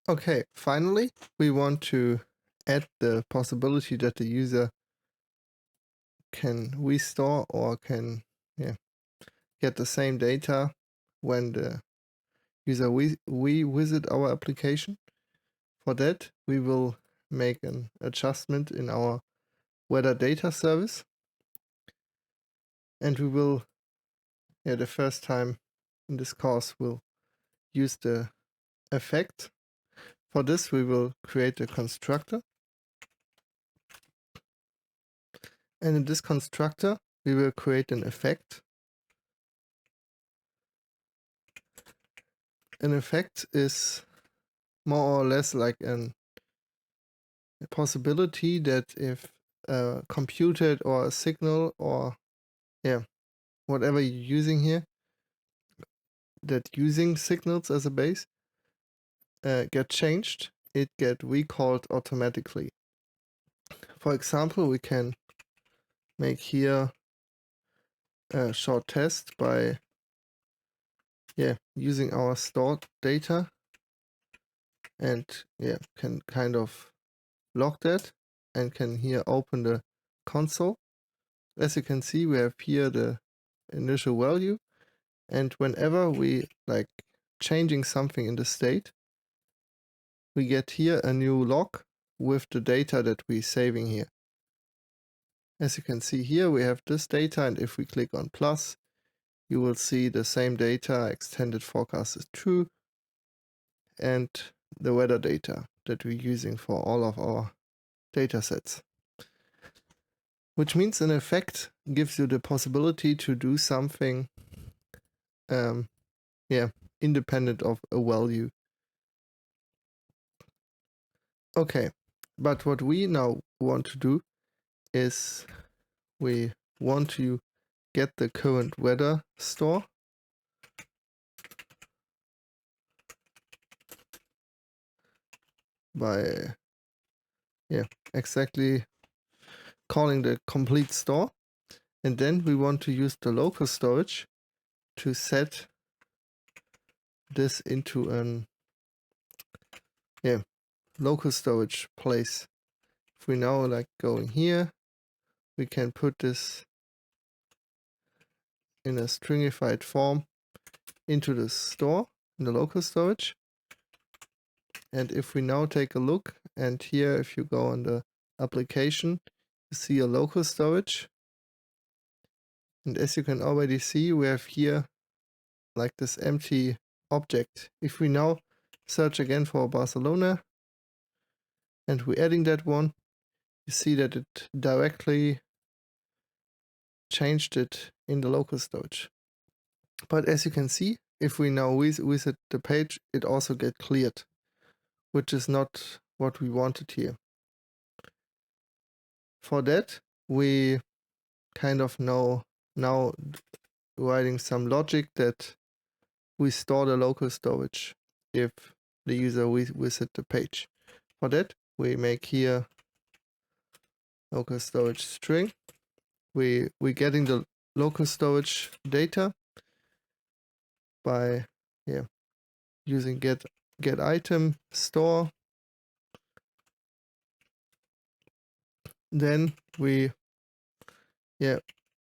Okay, finally, we want to add the possibility that the user can restore or can get the same data when the user revisit our application. For that, we will make an adjustment in our weather data service. And we will, the first time in this course, we'll use the effect. For this, we will create a constructor. And in this constructor, we will create an effect. An effect is more or less like a possibility that if computed or a signal or whatever you're using here, that using signals as a base get changed, it get recalled automatically. For example, we can make here a short test by using our stored data and can kind of log that and can here open the console. As you can see, we have here the initial value, and whenever we like changing something in the state, we get here a new log with the data that we're saving here. As you can see here, we have this data, and if we click on plus, you will see the same data, extended forecast is true, and the weather data that we're using for all of our data sets. Which means an effect gives you the possibility to do something independent of a value. Okay, but what we now want to do is we want to get the current weather store by exactly calling the complete store, and then we want to use the local storage to set this into an local storage place. If we now like go in here, we can put this in a stringified form into the store in the local storage. And if we now take a look, and here if you go on the application, you see a local storage. And as you can already see, we have here like this empty object. If we now search again for Barcelona and we're adding that one, you see that it directly changed it in the local storage. But as you can see, if we now visit the page, it also gets cleared, which is not what we wanted here. For that, we kind of know now writing some logic that we store the local storage if the user visit the page. For that, we make here local storage string. We're getting the local storage data by using get item store. Then we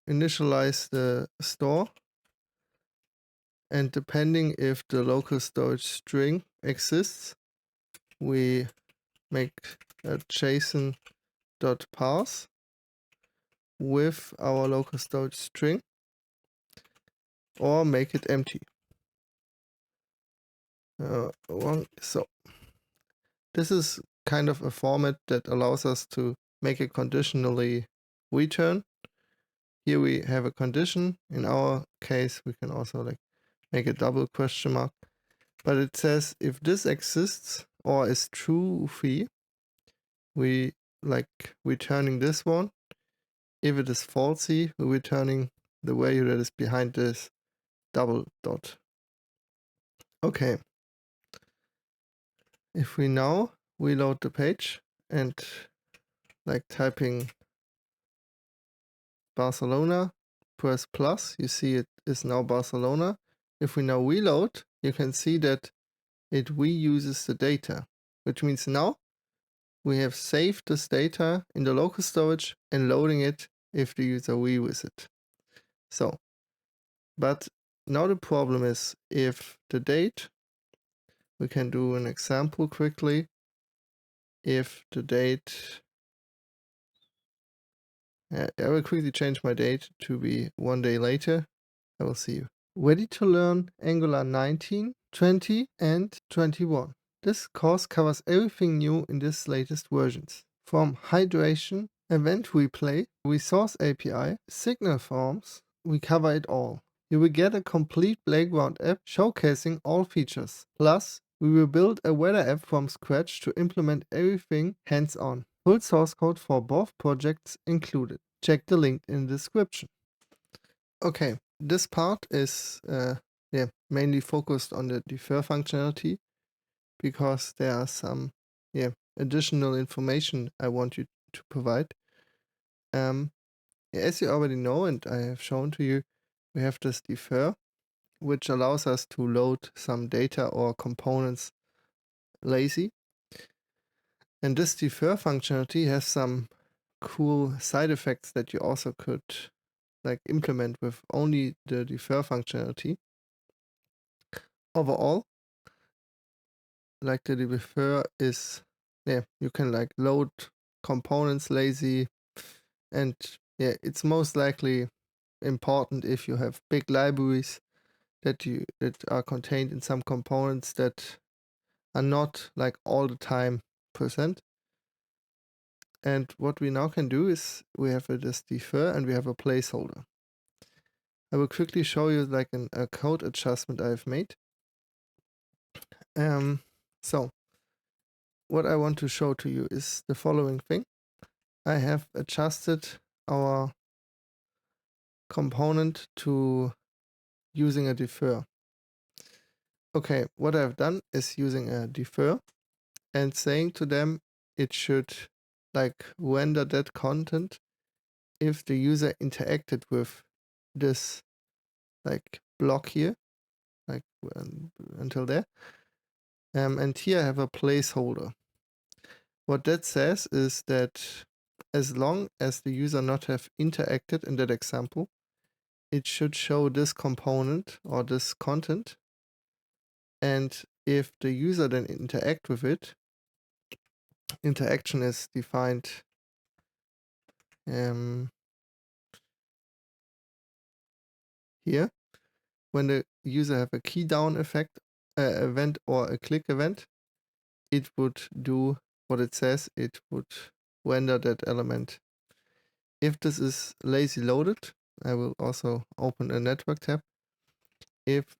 initialize the store, and depending if the local storage string exists, we make a JSON.parse with our local storage string, or make it empty. So this is kind of a format that allows us to make a conditionally return. Here we have a condition. In our case, we can also like make a double question mark. But it says if this exists or is true free, we like returning this one. If it is falsy, we're returning the value that is behind this double dot. Okay. If we now reload the page and like typing Barcelona, press plus, you see it is now Barcelona. If we now reload, you can see that it reuses the data, which means now we have saved this data in the local storage and loading it if the user reuses it. So, but now the problem is if the date, we can do an example quickly. If the date, I will quickly change my date to be 1 day later. I will see you. Ready to learn Angular 19, 20 and 21. This course covers everything new in this latest versions. From hydration, event replay, resource API, signal forms, we cover it all. You will get a complete playground app showcasing all features. Plus, we will build a weather app from scratch to implement everything hands-on. Full source code for both projects included. Check the link in the description. Okay, this part is mainly focused on the defer functionality because there are some additional information I want you to provide. As you already know, and I have shown to you, we have this defer, which allows us to load some data or components lazy. And this defer functionality has some cool side effects that you also could implement with only the defer functionality. Overall, the defer is, you can load components lazy, and it's most likely important if you have big libraries that are contained in some components that are not all the time present. And what we now can do is we have this defer and we have a placeholder. I will quickly show you a code adjustment I've made. So what I want to show to you is the following thing. I have adjusted our component to using a defer. Okay, what I've done is using a defer and saying to them it should render that content if the user interacted with this block here, until there. And here I have a placeholder. What that says is that as long as the user not have interacted in that example, it should show this component or this content. And if the user then interact with it, interaction is defined here. When the user have a key down effect event or a click event, it would do what it says. It would render that element. If this is lazy loaded, I will also open a network tab. If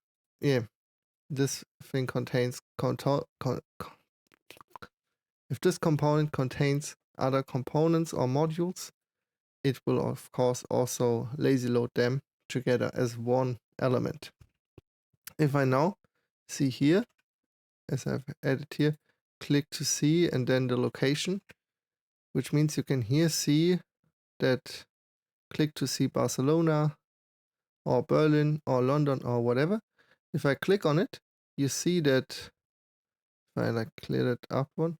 this thing contains if this component contains other components or modules, it will of course also lazy load them together as one element. If I now see here, as I've added here, click to see and then the location, which means you can here see that click to see Barcelona or Berlin or London or whatever. If I click on it, you see that if I clear that up one,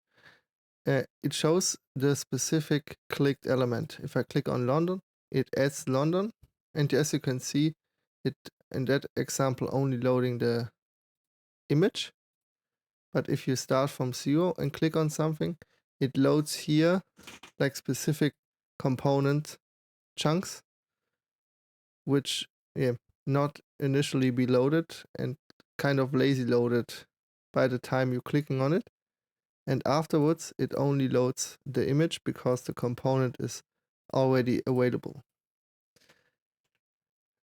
it shows the specific clicked element. If I click on London, it adds London, and as you can see, it in that example only loading the image. But if you start from 0 and click on something, it loads here specific component chunks, which not initially be loaded and kind of lazy loaded by the time you're clicking on it. And afterwards, it only loads the image because the component is already available.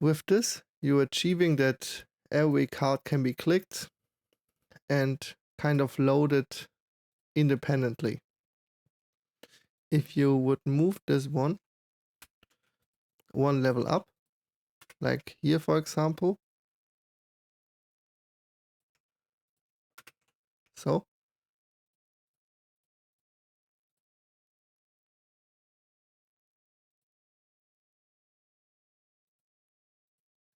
With this, you're achieving that every card can be clicked and kind of loaded independently. If you would move this one level up, like here for example, so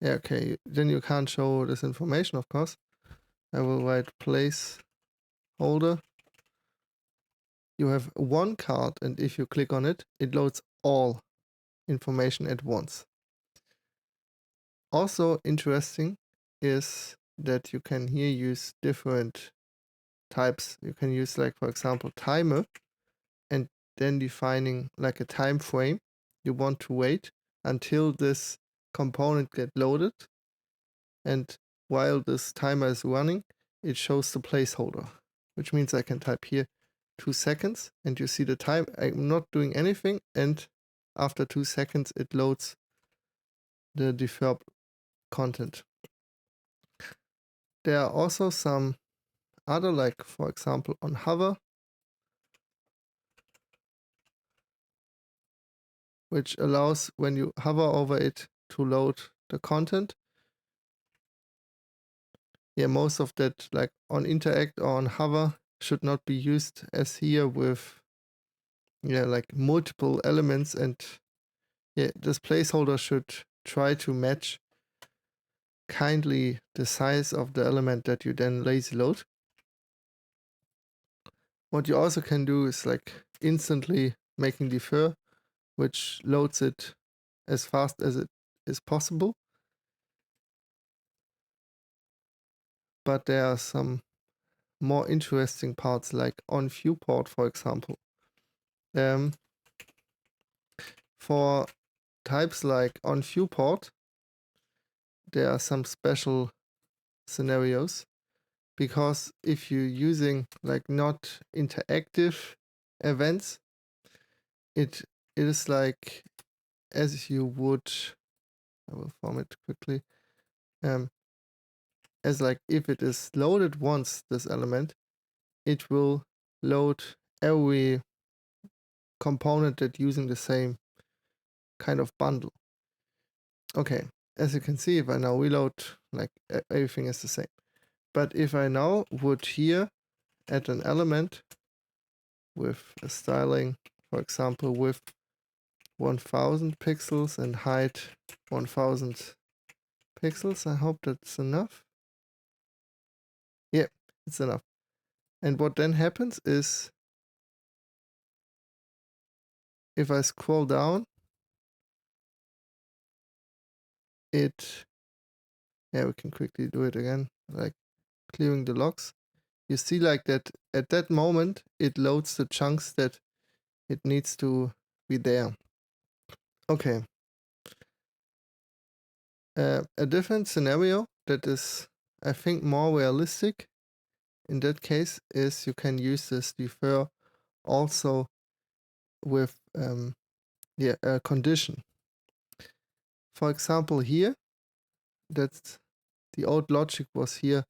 okay, then you can't show this information, of course. I will write placeholder. You have one card, and if you click on it, it loads all information at once. Also interesting is that you can here use different types. You can use, like, for example, timer, and then defining like a time frame. You want to wait until this component get loaded, and while this timer is running, it shows the placeholder, which means I can type here 2 seconds, and you see the time. I'm not doing anything, and after 2 seconds it loads the defer content. There are also some other, like for example on hover, which allows when you hover over it to load the content. Yeah, most of that, like on interact or on hover, should not be used as here with, yeah, like multiple elements, and yeah, this placeholder should try to match kindly the size of the element that you then lazy load. What you also can do is like instantly making defer, which loads it as fast as it is possible. But there are some more interesting parts, like on viewport, for example. For types like on viewport, there are some special scenarios, because if you're using like not interactive events, it is like as you would, I will form it quickly, as like if it is loaded once, this element, it will load every component that using the same kind of bundle. Okay, as you can see, if I now reload, like everything is the same. But if I now would here add an element with a styling, for example, with 1000 pixels and height 1000 pixels, I hope that's enough. Yeah, it's enough. And what then happens is, if I scroll down, yeah, we can quickly do it again, like clearing the logs. You see like that at that moment, it loads the chunks that it needs to be there. Okay. A different scenario that is, I think, more realistic in that case is you can use this defer also with a condition. For example, here, that's the old logic was here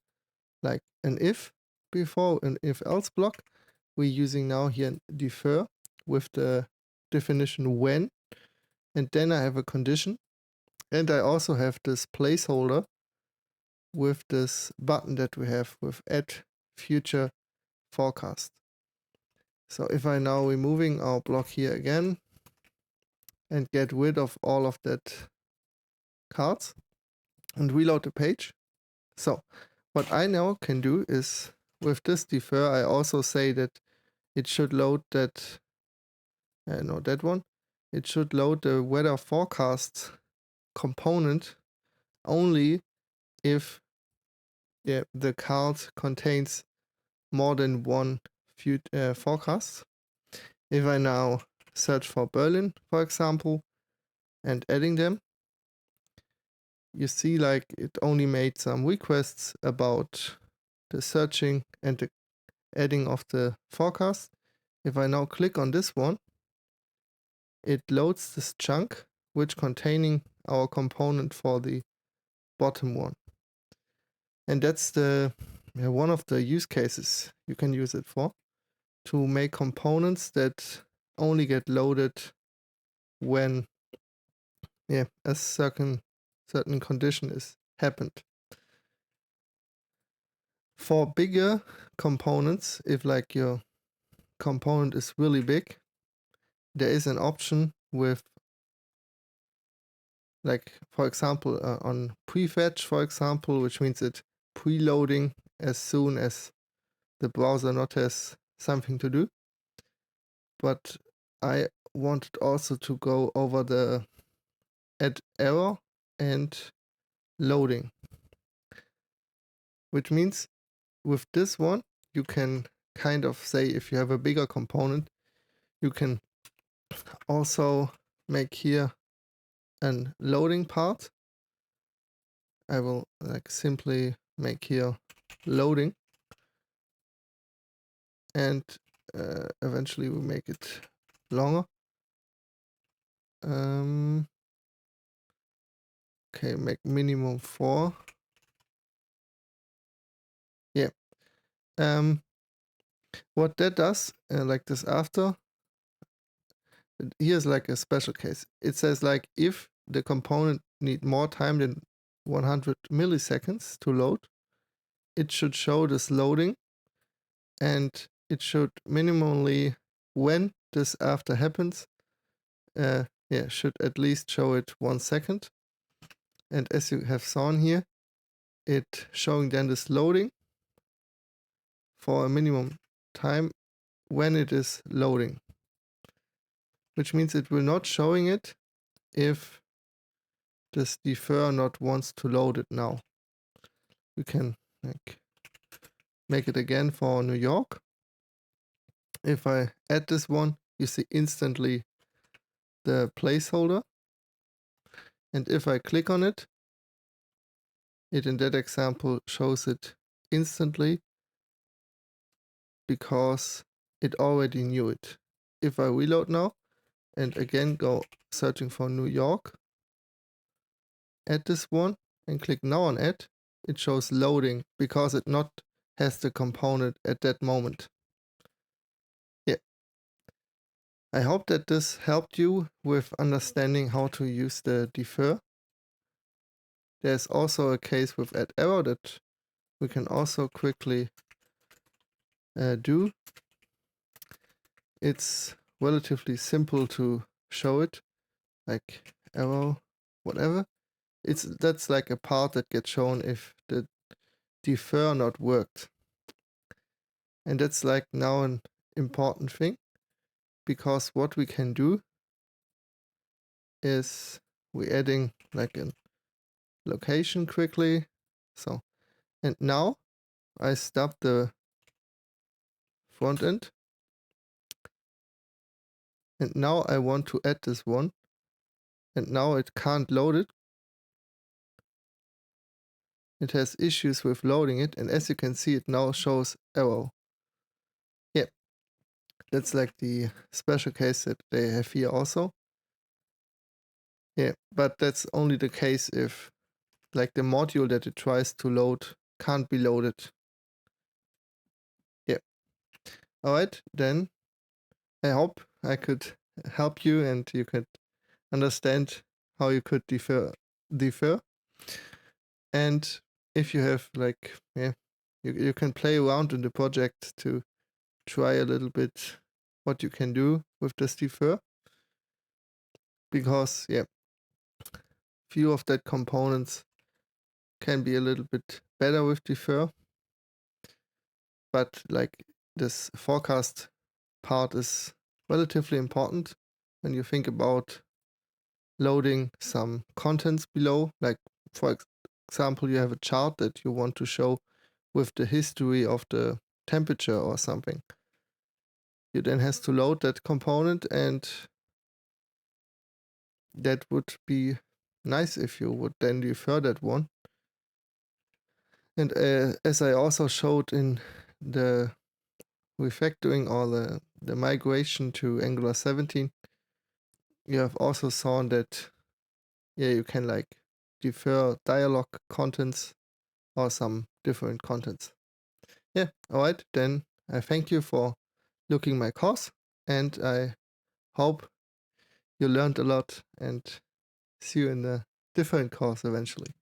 like an if before, an if else block. We're using now here defer with the definition when, and then I have a condition, and I also have this placeholder with this button that we have with add future forecast. So if I now removing our block here again and get rid of all of that cards and reload the page. So what I now can do is, with this defer, I also say that it should load that, no, that one. It should load the weather forecast component only if the card contains more than one forecast. If I now search for Berlin, for example, and adding them, you see like it only made some requests about the searching and the adding of the forecast. If I now click on this one, it loads this chunk which containing our component for the bottom one. And that's the one of the use cases you can use it for, to make components that only get loaded when a certain condition is happened. For bigger components, if like your component is really big, there is an option with, like, for example, on prefetch, for example, which means it preloading as soon as the browser not has something to do. But I wanted also to go over the add error and loading, which means with this one you can kind of say, if you have a bigger component, you can also make here an loading part. I will like simply make here loading, and eventually we make it longer. Okay, make minimum 4. Yeah. What that does, like this after, here's like a special case. It says like if the component need more time than 100 milliseconds to load, it should show this loading, and it should minimally, when this after happens, should at least show it 1 second. And as you have seen here, it showing then this loading for a minimum time when it is loading, which means it will not showing it if this defer not wants to load it now. We can like make it again for New York. If I add this one, you see instantly the placeholder, and if I click on it, it in that example shows it instantly because it already knew it. If I reload now and again go searching for New York, add this one and click now on add, it shows loading because it not has the component at that moment. Yeah. I hope that this helped you with understanding how to use the defer. There's also a case with add error that we can also quickly do. It's relatively simple to show it, like arrow, whatever. That's like a part that gets shown if the defer not worked. And that's like now an important thing, because what we can do is we're adding like a location quickly. So, and now I stop the front end. And now I want to add this one. And now it can't load it. It has issues with loading it. And as you can see, it now shows error. Yeah, that's like the special case that they have here also. Yeah, but that's only the case if like the module that it tries to load can't be loaded. Yeah. All right, then I hope I could help you and you could understand how you could defer. And if you have like, you can play around in the project to try a little bit what you can do with this defer. Because few of that components can be a little bit better with defer. But like this forecast part is relatively important when you think about loading some contents below. Like for example, you have a chart that you want to show with the history of the temperature or something. You then has to load that component, and that would be nice if you would then defer that one. And as I also showed in the refactoring or the migration to Angular 17, you have also seen that you can like defer dialog contents or some different contents. Yeah, alright, then I thank you for looking my course, and I hope you learned a lot, and see you in a different course eventually.